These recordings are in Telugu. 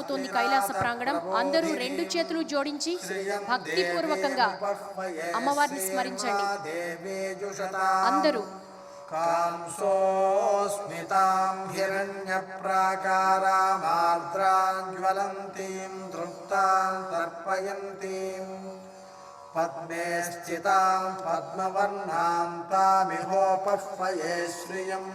అవుతోంది కైలాస ప్రాంగణం. అందరూ రెండు చేతులు జోడించి భక్తిపూర్వకంగా అమ్మవారిని స్మరించండి. అందరూ కాంసోస్మితాం హిరణ్యప్రాకారామార్ద్రాజ్వలంతీం తృప్తాం తర్పయంతీం పద్మే స్థితాం పద్మవర్ణాం తామిహోపహ్వయే శ్రియం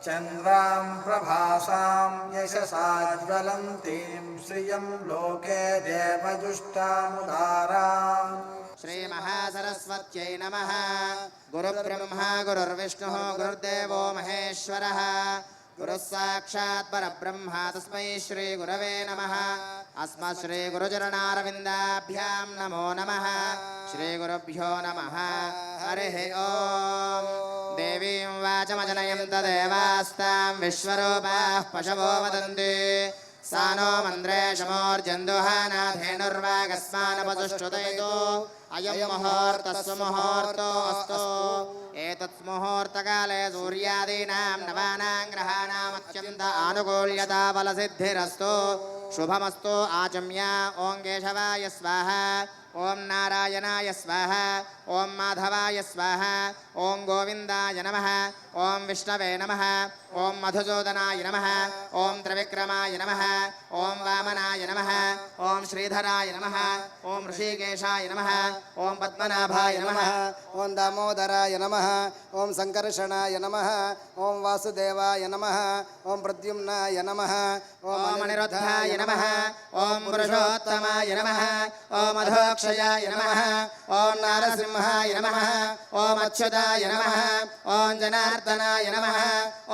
చంద్రాం ప్రభాసాం యశసాజ్వలంతీం శ్రియం లోకే దేవజుష్టాముదారాం. శ్రీ మహాసరస్వత్యై నమః. గురుబ్రహ్మా గురుర్విష్ణుః గురుర్దేవో మహేశ్వరః. గురుః సాక్షాత్ పరబ్రహ్మ తస్మై శ్రీ గురవే నమః. అస్మత్ శ్రీ గురుచరణారవిందాభ్యాం నమో నమః. శ్రీ గురుభ్యో నమః. హరిః ఓం. దేవీం వాచమజనయంత దేవాస్తాం విశ్వరూపాః పశవో వదంతి. సానో మంద్రేషమోర్జందుహానాధేనుర్వాగస్మానపతుష్టుతైతో అయం ముహూర్తస్సు ముహూర్తో అస్తు. ఏతత్ముహూర్తకాలే సూర్యాదీనాం నవానాం గ్రహాణాం అత్యంత ఆనుకూల్యతా ఫలసిద్ధిరస్తు. శుభమస్తు. ఆచమ్య. ఓం కేశవాయ స్వాహ. ఓం నారాయణాయ స్వాహ. ఓం మాధవాయ స్వాహ. ఓం గోవిందాయ నమః. ఓం విష్ణవే నమః. ఓం మధుసూదనాయ నమః. ఓం త్రివిక్రమాయ నమః. ఓం వామనాయ నమః. ఓం శ్రీధరాయ నమః. ఓం ఋషికేశాయ నమః. ఓం పద్మనాభాయ నమః. ఓం దామోదరాయ నమః. ఓం సంకర్షణాయ నమః. ఓం వాసుదేవాయ నమః. ఓం ప్రద్యుమ్నాయ నమః. ఓం అనిరుద్ధాయ నమః. ఓం పురుషోత్తమాయ నమః. ఓం అధోక్షయాయ నమః. ఓం నారసింహాయ నమః. ఓం అచ్యుతాయ నమః. ఓం జనార్దనాయ నమః.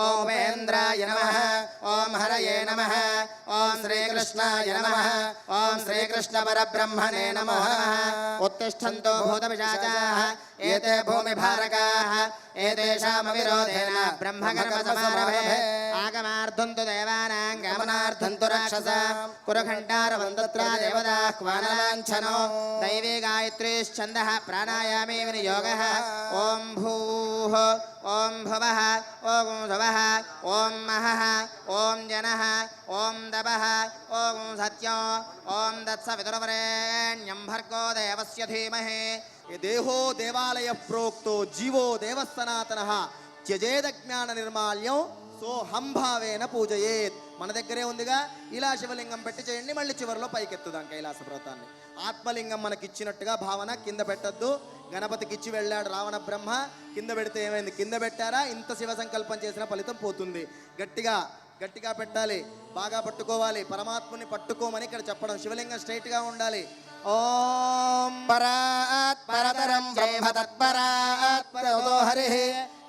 ఓం ఉపేంద్రాయ నమః. ఓం హరయే నమః. ఓం శ్రీకృష్ణాయ నమః. ఓం శ్రీకృష్ణ పరబ్రహ్మణే నమో నమః. ఉత్తిష్టంతో భూతపిశాచాః ఏతే భూమిభారకాః ఏతేషామవిరోధేన బ్రహ్మకర్మసమారభే. ఆగమార్థం తు దేవానాం గమనార్థం తు రాక్షసాం కురఘంటారవందత్రా దేవదాహ్వానలాంఛనో. దైవీ గాయత్రీశ్ఛందః ప్రాణాయామే వినియోగః. ఓం భూః ఓం భువః ఓం శువః ఓం మహః ఓం జనః ఓం దపః ఓం సత్యం ఓం దత్సవితుర్వరేణ్యం భర్గో దేవస్య ధీమహి. దేహో దేవాలయ ప్రోక్తో జీవో దేవసనాతనః త్యజేద జ్ఞాన నిర్మాల్యం సోహంభావేన పూజయేత్. మన దగ్గరే ఉందిగా, ఇలా శివలింగం పెట్టి చేయండి, మళ్ళీ చివరిలో పైకెత్తుదాం కైలాస పర్వతాన్ని. ఆత్మలింగం మనకిచ్చినట్టుగా భావన. కింద పెట్టద్దు. గణపతికి ఇచ్చి వెళ్ళాడు రావణ బ్రహ్మ. కింద పెడితే ఏమైంది? కింద పెట్టారా, ఇంత శివ సంకల్పం చేసిన ఫలితం పోతుంది. గట్టిగా గట్టిగా పెట్టాలి, బాగా పట్టుకోవాలి. పరమాత్ముని పట్టుకోమని ఇక్కడ చెప్పడం. శివలింగం స్ట్రైట్ గా ఉండాలి. ఓం పరాత్ పరతరం బ్రహ్మ తత్పరాత్ పరతో హరిః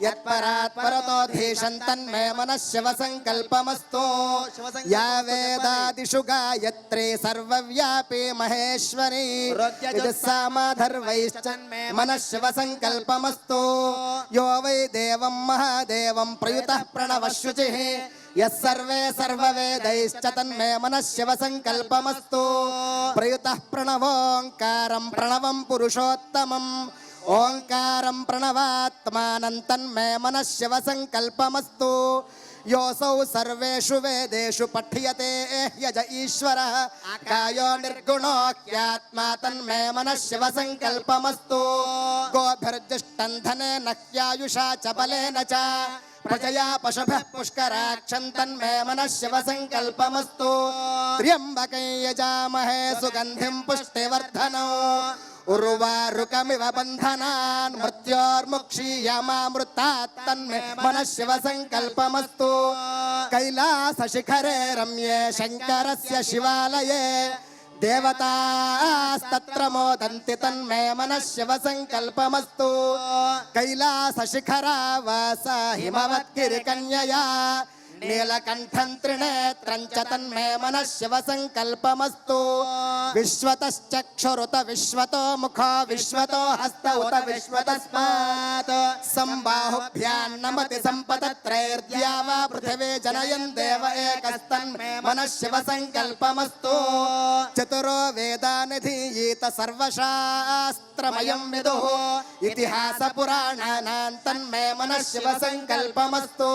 యత్పరాత్ పరతోధీశం తన్మే మనః శివ సంకల్పమస్తు. యా వేదాదిషు గాయత్రీ సర్వవ్యాపీ మహేశ్వరీ యజస్సామాధర్వైశ్చన్మే మనః శివ సంకల్పమస్తు. యో వై దేవం మహాదేవం ప్రయుతః ప్రణవశుచిః యస్సర్వే సర్వవేదైశ్చ తన్మే మనః శివ సంకల్పమస్తు. ప్రయుతః ప్రణవోంకారం ప్రణవం పురుషోత్తమం ఓంకారం ప్రణవాత్మానం తన్మే మనః శివ సంకల్పమస్తు. యోసౌ సర్వేషు వేదేషు పఠ్యతే యజ ఈశ్వరః కాయో నిర్గుణోక్యాత్మా తన్మే మనః శివ సంకల్పమస్తు. గోభిర్జుష్టం ధనేన హ్యాయుషా చ బలేన చ ప్రజయా పశుభః పుష్కరాక్షం తన్మే మనః శివ సంకల్పమస్తు. త్ర్యంబకం యజామహే సుగంధిం పుష్టివర్ధనం ఉర్వారుకమివ బంధనాన్ మృత్యోర్ముక్షీయమామృతాత్ తన్మే మనః శివ సంకల్పమస్తు. కైలాస శిఖరే రమ్యే శంకరస్య శివాలయే దేవతాస్తత్ర మోదంతి తన్మే మనః శివ సంకల్పమస్తు. కైలాస శిఖరావాస హిమవద్గిరి కన్యయా నీలకంఠం త్రినేత్రం చ తన్మే మనః శివ సంకల్పమస్తు. విశ్వతశ్చక్షురుత విశ్వతో ముఖో విశ్వతో హస్త ఉత విశ్వతస్మాత్ సంబాహుభ్యాం నమతి సంపదత్రైర్ద్యా వా పృథివీ జనయన్ దేవ ఏకస్తన్మే మనః శివ సంకల్పమస్తు. చతురో వేదానిధీయీత సర్వశాస్త్రమయం విదుః ఇతిహాస పురాణానాం తన్మే మనః శివ సంకల్పమస్తు.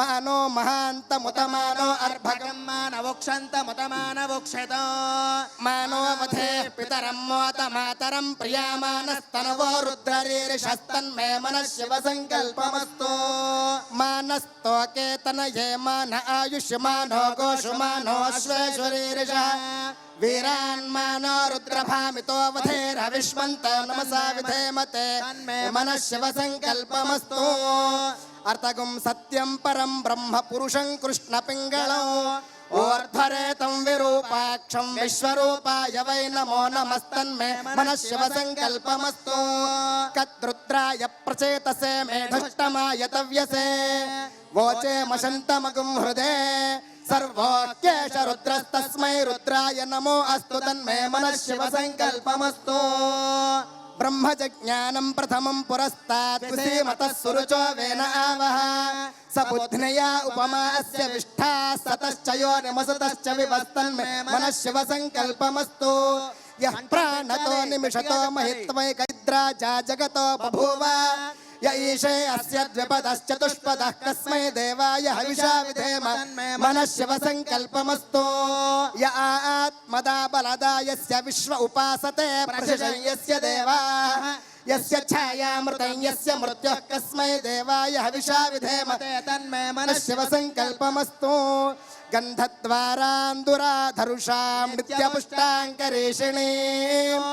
మానో మహాంతముతమానో అర్భకం మానవోక్షంతముతమానవోక్షత మానోవధే పితరం మోత మాతరం ప్రియామానస్తనవో రుద్రరీరిషస్తన్మే మనః శివ సంకల్పమస్తు మానస్తోకే తనయే మాన ఆయుష్మానో గోషుమానో అశ్వేశ్వరీరిషః వీరాన్మానో రుద్రభామితో వధేరవిష్మంత నమసా విధేమతే మనః శివ సంకల్పమస్తు అర్థగుం సత్యం పరం బ్రహ్మ పురుషం కృష్ణ పింగళం ఓర్ధ్వరేతం విరూపాక్షం విశ్వరూపాయ వై నమో నమస్తన్మే మనః శివ సంకల్పమస్తు కద్రుద్రాయ ప్రచేతసే మేధష్టమాయ తవ్యసే వోచే మశంతమగుం హృదే సర్వోక్యేష రుద్రస్తస్మై రుద్రాయ నమో అస్తు తన్మే మనః శివ సంకల్పమస్తు బ్రహ్మజ్ఞానం ప్రథమం పురస్తాత్ విసీమతః సురుచో వేన ఆవహ సబుద్ధ్నయా ఉపమా అస్య విష్ఠా సతశ్చయో నిమసతశ్చ వివస్తన్మే మనః శివ సంకల్పమస్తు యః ప్రాణతో నిమిషతో మహిత్వైకైద్రాజా జగతో బభూవ య ఈశే అస్య ద్విపదశ్చతుష్పదః కస్మై దేవాయ హవిషా విధేమ మనః శివ సంకల్పమస్తు య ఆత్మదా బలదా యస్య విశ్వ ఉపాసతే ప్రశిషం యస్య దేవాః యస్య ఛాయామృతం యస్య మృత్యుః కస్మై దేవాయ హవిషా విధేమ తన్మే మనః శివ సంకల్పమస్తు గంధద్వారాందురాధరుషాం నిత్యపుష్టాంకరేషిణీం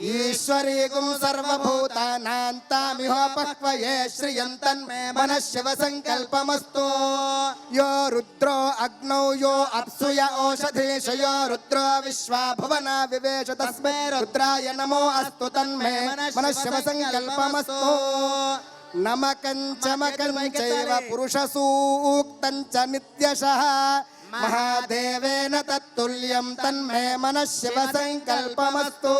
ఈశ్వరీగుం సర్వభూతానాంతామిహోపక్వయే శ్రియం తన్మే మనః శివ సంకల్పమస్తు యో రుద్రో అగ్నౌ యో అప్సుయ ఓషధీషు యో రుద్రో విశ్వా భువనా వివేశ తస్మై రుద్రాయ నమో అస్తు తన్మే మనః శివ సంకల్పమస్తు నమకంచమకంచైవ పురుషసూక్తం చ నిత్యశః మహాదేవేన తత్తుల్యం తన్మే మనః శివ సంకల్పమస్తు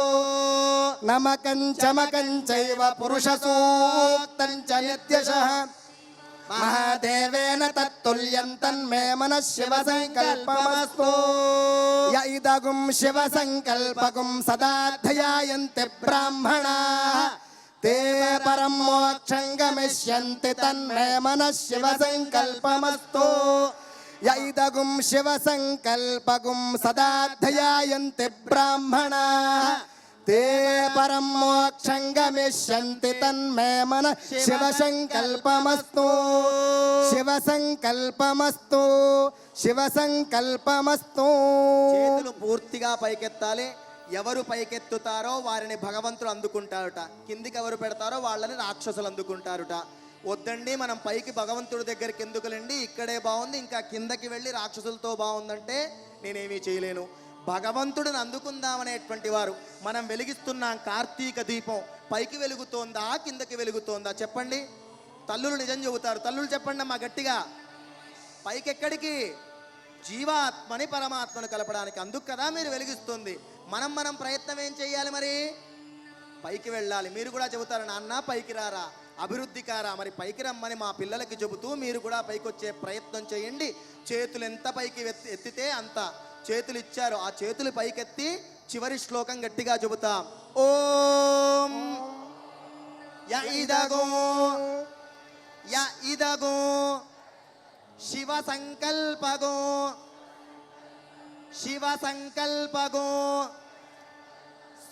నమకంచమకంచైవ పురుషసూక్తం చ నిత్యశః మహాదేవేన తత్తుల్యం తన్మే మనః శివ సంకల్పమస్తు య ఇదగుం శివ సంకల్పగుం సదా ధ్యాయంతి బ్రాహ్మణాః తే పరం మోక్షం గమిష్యంతి తన్మే మనః శివ సంకల్పమస్తు య ఇదగుం శివ సంకల్పగుం సదా ధ్యాయంతి బ్రాహ్మణాః తే పరం మోక్షం గమిష్యంతి తన్మే మనః శివ సంకల్పమస్తు శివ సంకల్పమస్తు శివ సంకల్పమస్తు చేతులు పూర్తిగా పైకెత్తాలి. ఎవరు పైకెత్తుతారో వారిని భగవంతుడు అందుకుంటారుట, కిందికి ఎవరు పెడతారో వాళ్ళని రాక్షసులు అందుకుంటారుట. వద్దండి, మనం పైకి భగవంతుడి దగ్గరికి ఎందుకులండి, ఇక్కడే బాగుంది, ఇంకా కిందకి వెళ్ళి రాక్షసులతో బాగుందంటే నేనేమీ చేయలేను. భగవంతుడిని అందుకుందామనేటువంటి వారు మనం వెలిగిస్తున్నాం కార్తీక దీపం. పైకి వెలుగుతోందా కిందకి వెలుగుతోందా చెప్పండి. తల్లులు నిజం చెబుతారు. తల్లులు చెప్పండి అమ్మా గట్టిగా. పైకెక్కడికి? జీవాత్మని పరమాత్మను కలపడానికి. అందుకు కదా మీరు వెలిగిస్తుంది. మనం ప్రయత్నం ఏం చేయాలి మరి? పైకి వెళ్ళాలి. మీరు కూడా చెబుతారు, నాన్న పైకి రారా, అభివృద్ధి కారా. మరి పైకి రమ్మని మా పిల్లలకి చెబుతూ మీరు కూడా పైకి వచ్చే ప్రయత్నం చేయండి. చేతులు ఎంత పైకి ఎత్తితే అంత. చేతులు ఇచ్చారు, ఆ చేతులు పైకెత్తి చివరి శ్లోకం గట్టిగా చెబుతాం. ఓం య ఇదగో శివ సంకల్పగో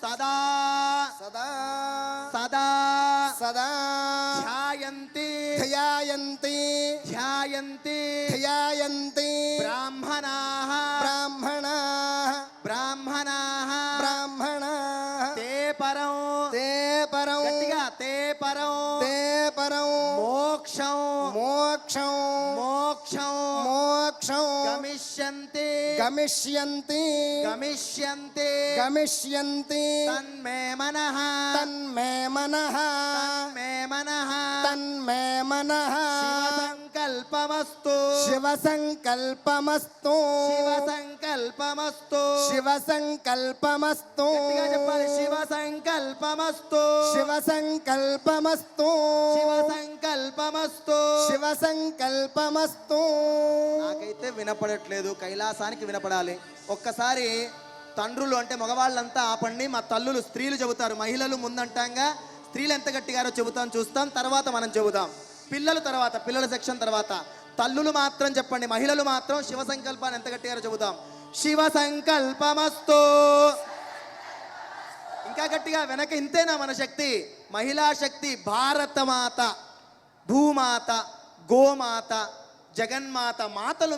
సదా సదా సదా సదా ధ్యాయంతి ధ్యాయంతి ధ్యాయంతి ధ్యాయంతి బ్రాహ్మణాః బ్రాహ్మణాః బ్రాహ్మణాః బ్రాహ్మణాః తే పరం తే పరం గట్టిగా తే పరం తే పరం మోక్షం మోక్షం మోక్షం మోక్షం గమిష్యంతి గమిష్యంతి గమిష్యంతి గమిష్యంతి తన్మే మనః తన్మే మనః తన్మే మనః తన్మే మనః సంకల్పమస్తు శివ సంకల్పమస్తు శివ సంకల్పమస్తు శివ సంకల్పమస్తు గట్టిగా చెప్పాలి. శివ సంకల్పమస్తు శివ సంకల్పమస్తు శివ సంకల్పమస్తు. శివ సంకల్పమస్తు. నాకైతే వినపడట్లేదు, కైలాసానికి వినపడాలి. ఒక్కసారి తండ్రులు అంటే మగవాళ్ళంతా ఆపండి. మా తల్లులు స్త్రీలు చెబుతారు, మహిళలు ముందంటాంగా. స్త్రీలు ఎంత గట్టిగారో చెబుతాం, చూస్తాం, తర్వాత మనం చెబుదాం. పిల్లలు తర్వాత, పిల్లల సెక్షన్ తర్వాత. తల్లులు మాత్రం చెప్పండి, మహిళలు మాత్రం శివ సంకల్పాన్ని ఎంత గట్టిగా చెబుతాం. శివ సంకల్పమస్తు. ఇంకా గట్టిగా వెనక ఇంతేనా మన శక్తి? మహిళా శక్తి భారతమాత, భూమాత, గోమాత, జగన్మాత మాతలు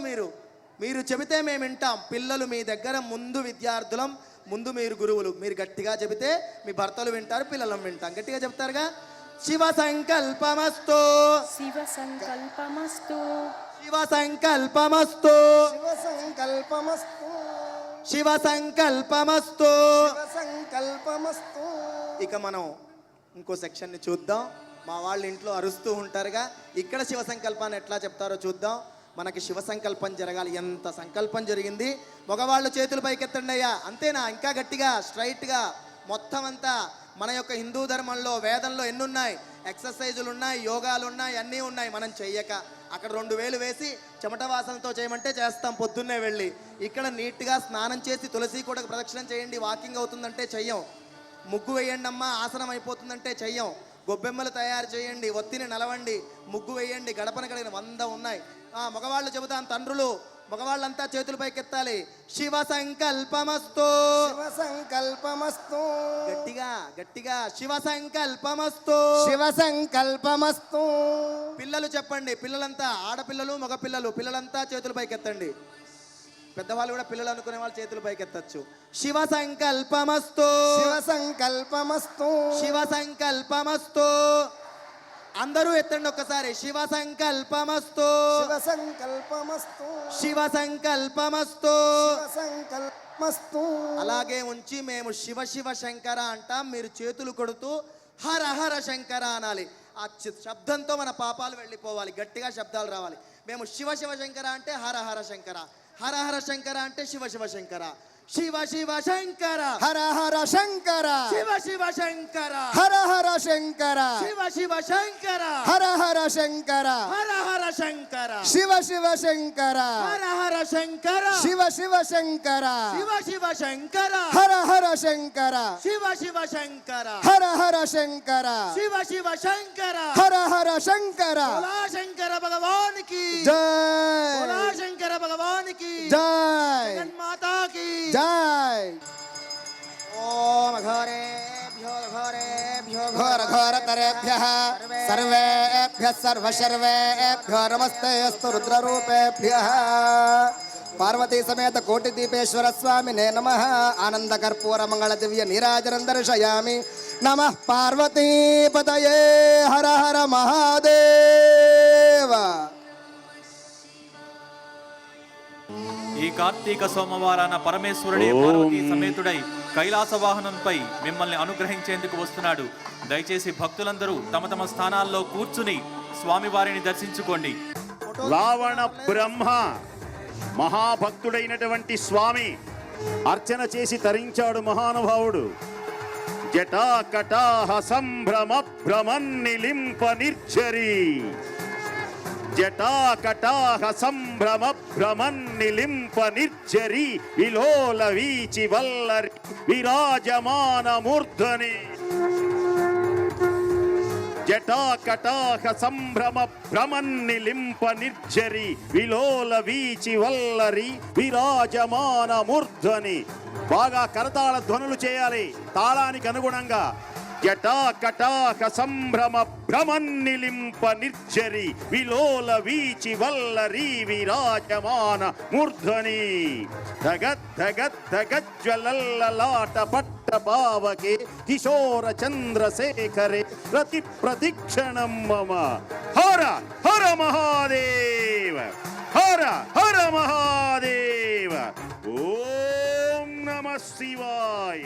మీరు చెబితే మేము వింటాం. పిల్లలు మీ దగ్గర ముందు విద్యార్థులం, ముందు మీరు గురువులు. మీరు గట్టిగా చెబితే మీ భర్తలు వింటారు, పిల్లలు వింటాం. గట్టిగా చెప్తారుగా. శివ సంకల్పమస్తు. శివ సంకల్పమస్తు. శివ సంకల్పమస్తు. శివ సంకల్పమస్తు. శివ సంకల్పమస్తు. శివ సంకల్పమస్తు. ఇక మనం ఇంకో సెక్షన్ని చూద్దాం. మా వాళ్ళ ఇంట్లో అరుస్తూ ఉంటారుగా, ఇక్కడ శివ సంకల్పాన్ని ఎట్లా చెప్తారో చూద్దాం. మనకి శివ సంకల్పం జరగాలి. ఎంత సంకల్పం జరిగింది. మగవాళ్ళు చేతులు పైకెత్తండి అయ్యా. అంతేనా? ఇంకా గట్టిగా స్ట్రైట్గా. మొత్తం అంతా మన యొక్క హిందూ ధర్మంలో వేదంలో ఎన్ని ఉన్నాయి? ఎక్సర్సైజులు ఉన్నాయి, యోగాలు ఉన్నాయి, అన్నీ ఉన్నాయి. మనం చెయ్యక అక్కడ 2 వేలు వేసి చెమట వాసనతో చేయమంటే చేస్తాం పొద్దున్నే వెళ్ళి. ఇక్కడ నీట్గా స్నానం చేసి తులసి కూడా ప్రదక్షిణం చేయండి, వాకింగ్ అవుతుందంటే చెయ్యం. ముగ్గు వేయండి అమ్మా, ఆసనం అయిపోతుందంటే చెయ్యం. గొబ్బెమ్మలు తయారు చేయండి, ఒత్తిని నలవండి, ముగ్గు వేయండి, గడపన కడిగిన 100 ఉన్నాయి. మగవాళ్ళు చెబుతాం, తండ్రులు మగవాళ్ళంతా చేతుల పైకెత్తాలి. శివ సంకల్పమస్తు. శివ సంకల్పమస్తు. గట్టిగా గట్టిగా. శివ సంకల్పమస్తు. శివ సంకల్పమస్తు. పిల్లలు చెప్పండి, పిల్లలంతా, ఆడపిల్లలు మగపిల్లలు, పిల్లలంతా చేతుల పైకెత్తండి. పెద్దవాళ్ళు కూడా పిల్లలు అనుకునే వాళ్ళు చేతులు పైకెత్తచ్చు. శివ సంకల్పమస్తు. శివ సంకల్పమస్తు. శివ సంకల్పమస్తు. అందరూ ఎత్తండి ఒక్కసారి. శివ సంకల్పమస్తు. శివ సంకల్పమస్తు. శివ సంకల్పమస్తు. శివ సంకల్పమస్తు. అలాగే ఉంచి మేము శివ శివ శంకర అంటాం. మీరు చేతులు కొడుతూ హర హర శంకర అనాలి. ఆ శబ్దంతో మన పాపాలు వెళ్ళిపోవాలి. గట్టిగా శబ్దాలు రావాలి. మేము శివ శివ శంకర అంటే హర హర శంకర, హర హర శంకర అంటే శివ శివ శంకర. శివ శివ శంకర, హర హర శంకర, శివ శివ శంకర, హర హర శంకర, శివ శివ శంకర, హర హర శంకర, హర హర శంకర, శివ శివ శంకర, హర హర శంకర, శివ శివ శంకర, శివ శివ శంకర, హర హర శంకర, శివ శివ శంకర, హర హర శంకర, శివ శివ శంకర, హర హర శంకర. బోలా శంకర భగవానికి జై, బోలా శంకర భగవానికి జై, జగన్మాతా కి జై. ఓం ఘోరేభ్యో ఘోరేభ్యో ఘోర ఘోరతరేభ్యః సర్వేభ్యః సర్వశర్వేభ్యో నమస్తే అస్తు రుద్రరూపేభ్యః. పార్వతీ సమేత కోటి దీపేశ్వర స్వామినే నమః. ఆనంద కర్పూర మంగళ దివ్య నీరాజనం దర్శయామి. నమః పార్వతీపతయే. హర హర మహాదేవ. ఈ కార్తీక సోమవారాన పరమేశ్వరుడే పార్వతీ సమేతుడై కైలాస వాహనంపై మిమ్మల్ని అనుగ్రహించేందుకు వస్తున్నాడు. దయచేసి భక్తులందరూ తమ తమ స్థానాల్లో కూర్చుని స్వామివారిని దర్శించుకోండి. రావణ బ్రహ్మ మహాభక్తుడైనటువంటి స్వామి అర్చన చేసి తరించాడు మహానుభావుడు. జటాకటాహ సంభ్రమ భ్రమన్నిలింప నిర్జరి, జటాకటాహ సంభ్రమ భ్రమన్నిలింప నిర్జరి, విలోల వీచి వల్లరి విరాజమాన మూర్ధని. జటాకటాహ సంభ్రమ భ్రమన్నిలింప నిర్జరి, విలోల వీచి వల్లరి విరాజమాన మూర్ధని. బాగా కరతాళ ధ్వనులు చేయాలి తాళానికి అనుగుణంగా. జటాకటాహ సంభ్రమ భ్రమన్నిలింప నిర్జరి, విలోల వీచి వల్లరి విరాజమాన మూర్ధని. ధగద్ధగద్ధగజ్వలల్లలాట పట్ట పావకే కిశోర చంద్రశేఖరే ప్రతి ప్రతిక్షణం మమ. హర హర మహాదేవ, హర హర మహాదేవ. ఓం నమః శివాయ,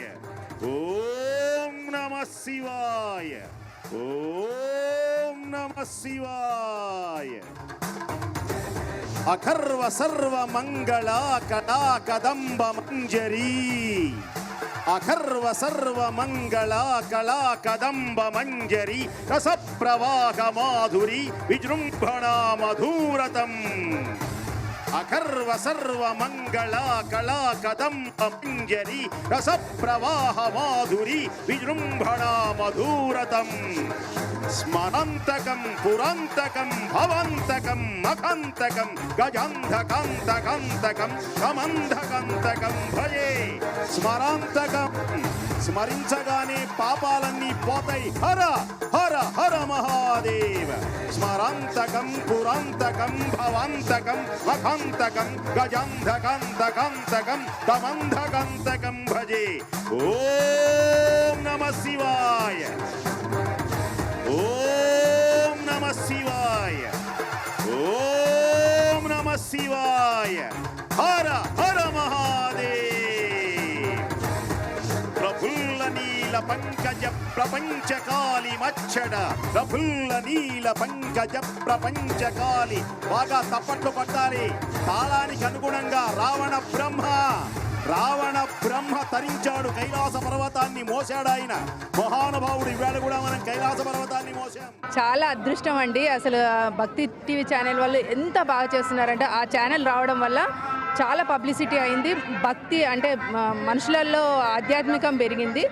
ఓం నమః శివాయ, ఓం నమః శివాయ. అఖర్వ సర్వ మంగళ కళా కదంబ మంజరీ, అఖర్వ సర్వ మంగళ కళా కదంబ మంజరి, రస ప్రవాహ మాధురి విజృంభణ మధురతం. అకర్వ సర్వ మంగళ కళా కదంబమంజరి రస ప్రవాహ మాధురి విజృంభణ మధురతం స్మరంతకం పురంతకం భవంతకం మఖంతకం గజంధకంతకంతకం కమంధకంతకం భజే స్మరాంతకం స్మరించగానే పాపాలన్నీ పోతాయి. హర హర హర మహాదేవ. స్మరాంతకం పురాంతకం భవంతకం మఖంతకం గజంధకంతకంతకం కమంధకంతకం భజే. ఓం నమః శివాయ. ఓం నమః శివాయ. ఓం నమః శివాయ. హర హర మహాదేవ్. ప్రఫుల్ల నీల పంకజ ప్రపంచకాలి మచ్చడ ప్రఫుల్ల నీల పంకజ ప్రపంచకాలి. బాగా తప్పట్లు పట్టాలి తాళానికి అనుగుణంగా. రావణ బ్రహ్మ తరించాడు, కైలాస పర్వతాన్ని మోసాడు ఆయన మహానుభావుడు. ఇవాళ కూడా మనం కైలాస పర్వతాన్ని మోసాం. చాలా అదృష్టం అండి. అసలు భక్తి టీవీ ఛానల్ వాళ్ళు ఎంత బాగా చేస్తున్నారంటే ఆ ఛానల్ రావడం వల్ల చాలా పబ్లిసిటీ అయింది. భక్తి అంటే మనుషులలో ఆధ్యాత్మికం పెరిగింది.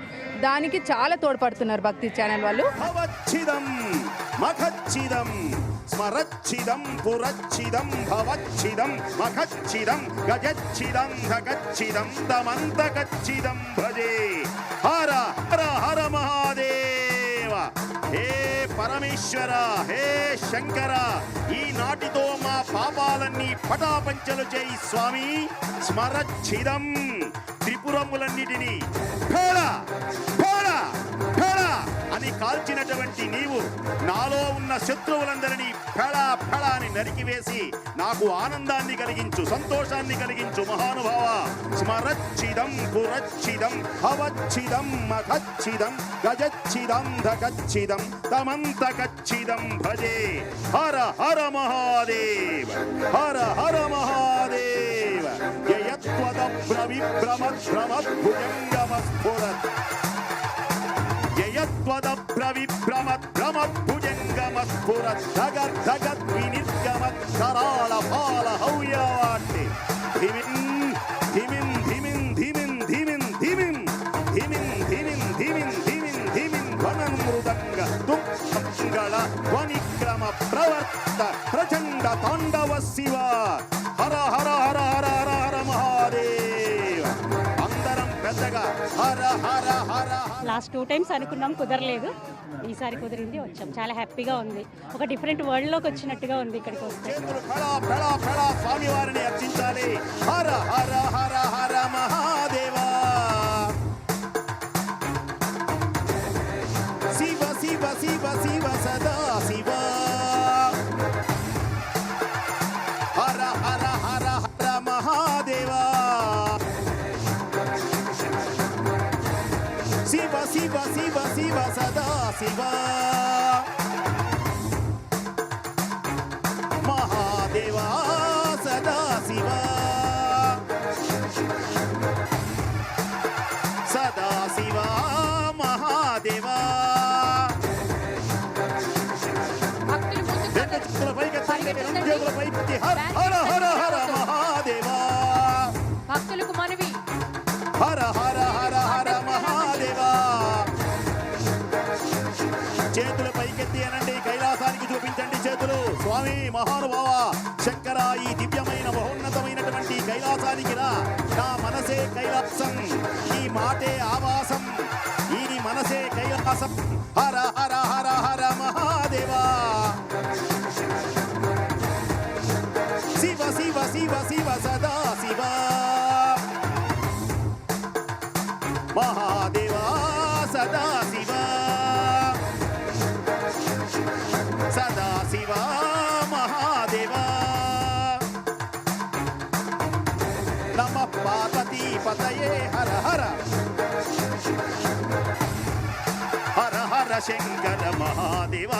దానికి చాలా తోడ్పడుతున్నారు భక్తి ఛానల్ వాళ్ళు. భవచ్చిదం మఖచ్చిదం స్మరచ్చిదం పురచ్చిదం భవచ్చిదం మఖచ్చిదం గజచ్చిదం ధగచ్చిదం తమంతకచ్చిదం భజే. హర హర హర మహాదేవ. హే పరమేశ్వర, హే శంకర, ఈ నాటితో మా పాపాలన్నీ పటాపంచలు చేయి స్వామి. స్మరచ్చిదం త్రిపురములన్నిటినీ భేళ భేళ భేళ అని కాల్చినటువంటి నీవు నాలో ఉన్న శత్రువులందరినీ ఫెళా ఫెళా అని నరికివేసి నాకు ఆనందాన్ని కలిగించు, సంతోషాన్ని కలిగించు మహానుభావ. స్మరచ్చిదం పురచ్చిదం భవచ్చిదం మఖచ్చిదం గజచ్చిదం ధగచ్చిదం తమంతకచ్చిదం భజే. హర హర మహాదేవ. హర హర మహాదేవ. యయత్వద భ్రవిభ్రమద్భ్రమద్భుజంగమస్ఫురత్ యయత్వదభ్రవిభ్రమద్భ్రమద్భుజంగమస్ఫురత్ ధగద్ ధగద్ వినిర్గమత్ కరాళ పాల హౌయావాట్టే. ధిమిన్ ధిమిన్ ధిమిన్ ధిమిన్ ధిమిన్ ధిమిన్ ధిమిన్ ధిమిన్ ధిమిన్ ధిమిన్ ధిమిన్ ధ్వనం మృదంగ తుంగళ ధ్వనిక్రమ ప్రవర్త ప్రచండ తాండవ శివ. హర హర హర హర హర హర మహాదేవ. అందరం పెద్దగా హర హర హర. లాస్ట్ 2 టైమ్స్ అనుకున్నాం, కుదరలేదు. ఈసారి కుదిరింది, వచ్చాం. చాలా హ్యాపీగా ఉంది. ఒక డిఫరెంట్ వరల్డ్లోకి వచ్చినట్టుగా ఉంది ఇక్కడికి వస్తే. చేతులు ఫళ ఫళ ఫళ స్వామివారిని అర్చించాలి. హర హర హర హర మహాదేవ. శివ శివ శివ శివ సదా శివ. హర హర హర హర మహాదేవ. శివ శివ శివ శివ సదా శివ. మహాదేవ సదా శివ. సదా శివ మహాదేవ. రెండు చేతుల పైకెత్తండి, రెండు చేతుల పైకెత్తి హర హర హర హర మహాదేవ. భక్తులకు మనవి హర హర హర హర మహాదేవ. చేతుల పైకెత్తి అనండి, కైలాసానికి చూపించండి చేతులు. స్వామి మహానుభావ శంకర, ఈ దివ్యమైన మహోన్నతమైనటువంటి కైలాసానికి రా. నా మనసే కైలాసం, ఈ మాటే ఆవాసం, ఈ మనసే కైలాసం. హర హర హర హర మహాదేవ. శివ శివ శివ శివ సదా శివ. మహాదేవ సదా శివ. సదా శివ మహాదేవ. నమ పార్వతీ పతయే హర హర. హర హర శంకర మహాదేవ.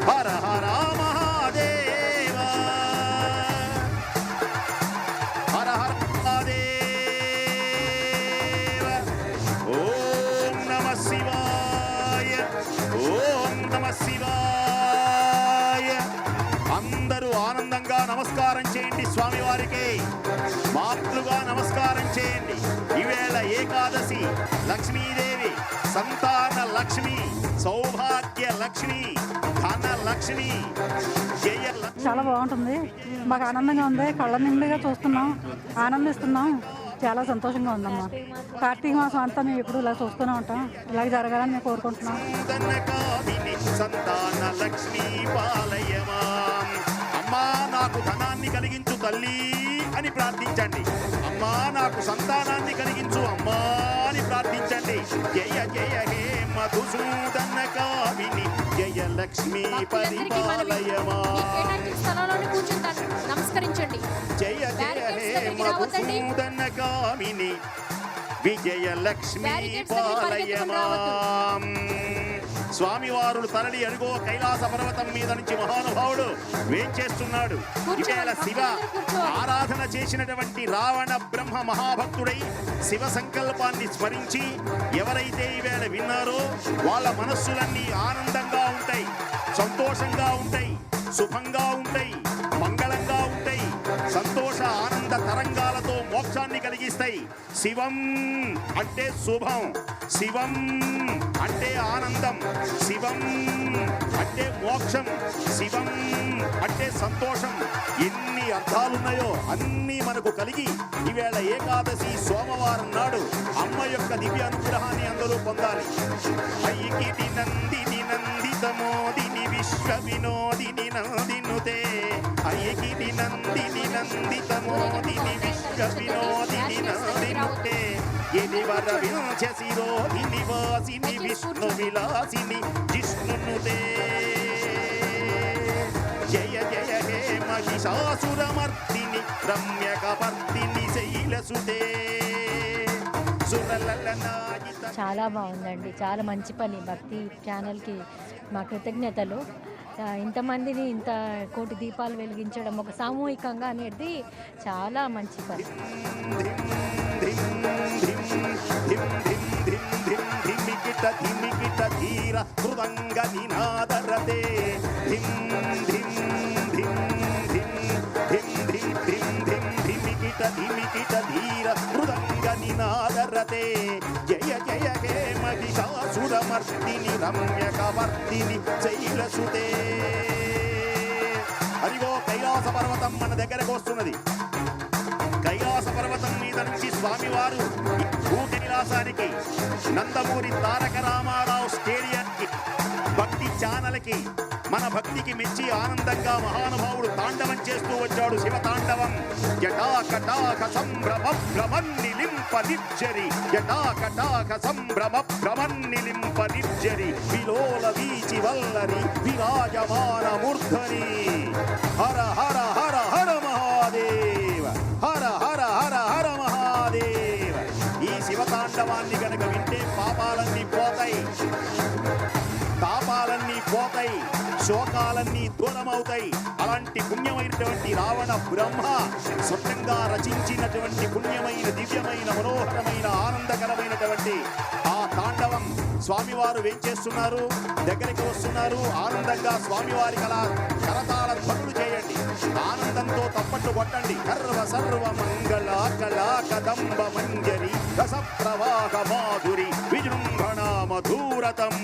హర హర మహాదేవ. హర హర మహాదేవ. ఓం నమః శివాయ. ఓం నమః శివాయ. అమ్మవారికి మాతృగా నమస్కారం చేయండి. ఈవేళ ఏకాదశి లక్ష్మీదేవి సంతాన లక్ష్మి, సౌభాగ్య లక్ష్మి, ధన లక్ష్మి, జయ లక్ష్మి. చాలా బాగుంటుంది, మాకు ఆనందంగా ఉంది, కళ్ళ నిండుగా చూస్తున్నాం, ఆనందిస్తున్నాం, చాలా సంతోషంగా ఉందమ్మా. కార్తీక మాసం అంతా మేము ఎప్పుడు ఇలా చూస్తూనే ఉంటాం, ఇలాగ జరగాలని మేము కోరుకుంటున్నాం. సంతాన లక్ష్మీ పాలయమా, అమ్మా నాకు ధనాన్ని కలిగించు తల్లి అని ప్రార్థించండి. అమ్మా నాకు సంతానాన్ని కలిగించు అమ్మా అని ప్రార్థించండి. జయ జయ హే మధుసూదన కామిని, జయ లక్ష్మీ పరిపాలయమా. స్థలంలోనే కూర్చుంటాను, నమస్కరించండి. జయ జయ హే మధుసూదన కామిని, విజయ లక్ష్మీ పాలయమా. స్వామివారు తరలి అడుగో కైలాస పర్వతం మీద నుంచి మహానుభావుడు వేంచేస్తున్నాడు. ఈవేళ శివ ఆరాధన చేసినటువంటి రావణ బ్రహ్మ మహాభక్తుడై శివ సంకల్పాన్ని స్మరించి ఎవరైతే ఈవేళ విన్నారో వాళ్ళ మనస్సులన్నీ ఆనందంగా ఉంటాయి, సంతోషంగా ఉంటాయి, శుభంగా ఉంటాయి, మంగళంగా ఉంటాయి, సంతోష ఆనంద తరంగాలతో మోక్షాన్ని కలిగిస్తాయి. శివం అంటే శుభం, శివం అంటే ఆనందం, శివం అంటే మోక్షం, శివం అంటే సంతోషం. ఎన్ని అర్థాలున్నాయో అన్నీ మనకు కలిగి ఈవేళ ఏకాదశి సోమవారం నాడు అమ్మ యొక్క దివ్య అనుగ్రహాన్ని అందరూ పొందాలి. ఐకిటి నందిని నందితమోదిని విశ్వ వినోదిని నందినుతే, ఐకిటి నందిని నందితమోదిని విశ్వ వినోదిని నందినుతే, గిరివర వింధ్యశిరోధిని వాసిని విష్ణు విలాసిని జిష్ణునుతే. జయ జయ హే మహిషాసురమర్దిని రమ్యకపర్దిని శైలసుతే. చాలా బాగుందండి, చాలా మంచి పని. భక్తి ఛానల్కి మా కృతజ్ఞతలు. ఇంతమందిని ఇంత కోటి దీపాలు వెలిగించడం ఒక సామూహికంగా అనేది చాలా మంచి పని. ధిమికిట ధీర మృదంగ నినాదరతే, ధిం ధిం ధిం ధిం ధిం ధిం ధిం ధిం ధిమికిట ధిమికిట ధీర మృదంగ నినాదరతే. జయ జయ హే మహిషాసురమర్దిని రమ్యకవర్దిని శైలసుతే. అదిగో కైలాస పర్వతం మన దగ్గరకు వస్తున్నది. కైలాస పర్వతం మీద నుంచి స్వామివారు భూ కైలాసానికి, నందమూరి తారక రామారావు స్టేడియానికి, భక్తి ఛానల్కి మన భక్తికి మెచ్చి ఆనందంగా మహానుభావుడు తాండవం చేస్తూ వచ్చాడు. శివ తాండవం. జటాకటాక సంభ్రమ భ్రమన్నిలింప నిర్జరి, జటాకటాక సంభ్రమ భ్రమన్నిలింప నిర్జరి, విలోల వీచి వల్లరి విరాజమాన మూర్ధని. హర హర హర హర మహాదేవ, హర హర హర హర మహాదేవ. ఈ శివతాండవాన్ని గనక వింటే పాపాలన్నీ పోతాయి, తాపాలన్నీ పోతాయి, శోకాలన్నీ దూరమవుతాయి. అలాంటి పుణ్యమైనటువంటి రావణ బ్రహ్మ స్వప్నంగా రచించినటువంటి పుణ్యమైన దివ్యమైన మనోహరమైన ఆనందకరమైనటువంటి ఆ తాండవం స్వామివారు వేంచేస్తున్నారు, దగ్గరికి వస్తున్నారు. ఆనందంగా స్వామివారికి అలా కరతాళ ధ్వనులు చేయండి, ఆనందంతో తప్పట్లు కొట్టండి. కర్వ సర్వ మంగళ కళా కదంబ మంజరి రస ప్రవాహ మాధురి విజృంభణ మధురతం.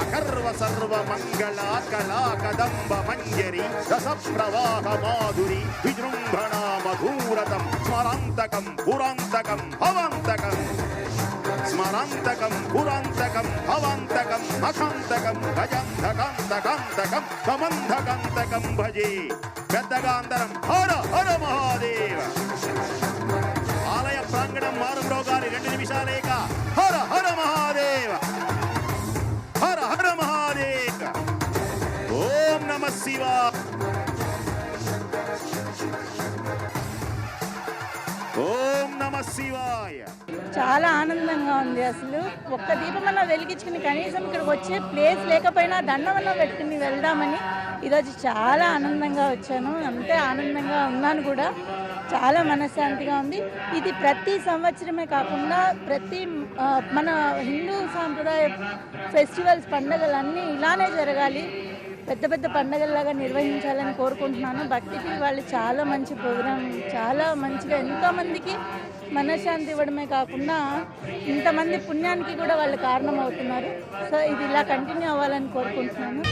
అకర్వ సర్వ మంగళ కళా కదంబ మంజరి రస ప్రవాహ మాధురి విజృంభణ మధురతం. స్మరాంతకం పురాంతకం భవంతకం, స్మరాంతకం పురాంతకం భవంతకం మఖాంతకం గజంధకాంతకాంతకం కమంధకాంతకం భజే. పెద్దగా అందరం హర హర మహాదేవ. ఆలయ ప్రాంగణం మారుమ్రోగాలి 2 నిమిషాలేక హర హర మహాదేవ, హర హర మహాదేవ. ఓం నమ శివాయ, ఓం నమ శివాయ. చాలా ఆనందంగా ఉంది. అసలు ఒక్క దీపమన్నా వెలిగించుకుని కనీసం ఇక్కడికి వచ్చే ప్లేస్ లేకపోయినా దండమన్నా పెట్టుకుని వెళ్దామని ఈరోజు చాలా ఆనందంగా వచ్చాను. అంతే ఆనందంగా ఉన్నాను కూడా. చాలా మనశ్శాంతిగా ఉంది. ఇది ప్రతి సంవత్సరమే కాకుండా ప్రతి మన హిందూ సాంప్రదాయ ఫెస్టివల్స్ పండుగలన్నీ ఇలానే జరగాలి. పెద్ద పెద్ద పండగల్లాగా నిర్వహించాలని కోరుకుంటున్నాను. భక్తి టీవీ వాళ్ళు చాలా మంచి ప్రోగ్రాం, చాలా మంచిగా ఎంతోమందికి మనశ్శాంతి ఇవ్వడమే కాకుండా ఇంతమంది పుణ్యానికి కూడా వాళ్ళు కారణం అవుతున్నారు. సో ఇది ఇలా కంటిన్యూ అవ్వాలని కోరుకుంటున్నాను.